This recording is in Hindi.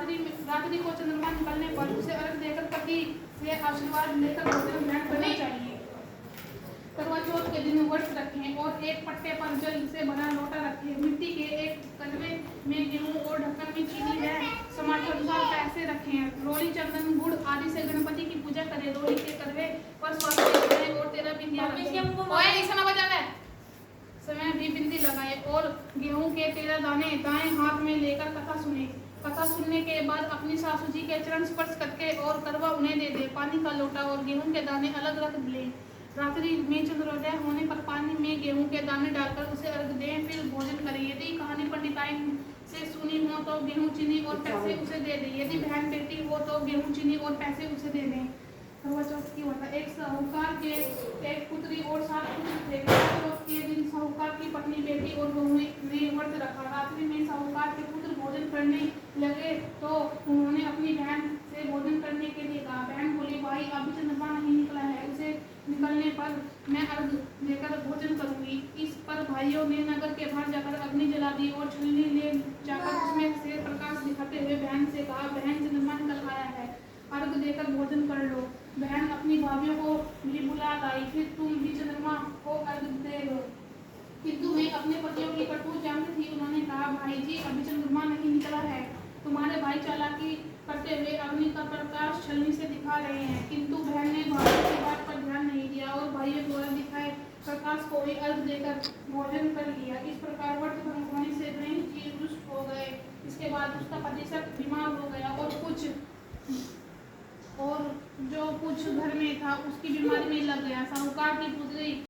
रात्रि को चंद्रमा निकलने पर उसे अर्घ देकर पति से आशीर्वाद लेकर भोजन ग्रहण करना चाहिए। करवा चौथ के दिन व्रत रखें और एक पट्टे पर जल से भरा लोटा रखें। मिट्टी के एक कलवे में गेहूं और ढक्कन में चीनी व समाचानुसार पैसे रखें। रोली, चंदन, गुड़ आदि से गणपति की पूजा करें। रोली के करवे पर स्वास्थ्य और 13 बिंदियां रखें। समय भी बिंदी लगाए और गेहूं के 13 दाने दाएं हाथ में लेकर कथा सुने। कथा सुनने के बाद अपनी सासू जी के चरण स्पर्श करके और करवा उन्हें दे दे। पानी का लोटा और गेहूं के दाने अलग रख ले। रात्रि में चंद्रोदय होने पर पानी में गेहूं के दाने डालकर उसे अर्घ दें, फिर भोजन करें। यदि कहानी पंडिताई से सुनी हो तो गेहूं, चीनी और पैसे उसे दे दें। यदि बहन बेटी हो तो गेहूं, चीनी और पैसे उसे दे दें। करवा चौथ की व्रत। एक साहूकार के एक पुत्री और 7 पुत्र थे। करवा चौथ के दिन साहूकार की पत्नी, बेटी और बहू ने व्रत रखा। रात्रि में साहूकार के पुत्र भोजन करने लगे तो उन्होंने अपनी बहन से भोजन करने के लिए कहा। बहन बोली, भाई अभी चंद्रमा नहीं निकला है, उसे निकलने पर मैं अर्घ देकर भोजन करूंगी। इस पर भाइयों ने नगर के बाहर जाकर अग्नि जला दी और छलनी ले जाकर उसमें से प्रकाश दिखाते हुए बहन से कहा, बहन चंद्रमा निकल आया है, अर्घ देकर भोजन कर लो। बहन अपनी भाभियों को भी बुला लाई, फिर तुम भी चंद्रमा को अर्घ दे लो। किंतु वे अपने पतियों की करतूत जानती थी। उन्होंने कहा, भाई जी अभी चंद्रमा नहीं निकला है, तुम्हारे भाई चालाकी करते हुए अग्नि का प्रकाश छलनी से दिखा रहे हैं। किंतु बहन ने भाइयों की बात पर ध्यान नहीं दिया और भाइयों द्वारा दिखाए प्रकाश को ही अर्घ देकर भोजन कर लिया। इस प्रकार व्रत भंग होने से गणेश जी रुष्ट हो गए। इसके बाद उसका पति सब बीमार हो गया और जो कुछ घर में था उसकी बीमारी में लग गया। साहूकार की पुत्री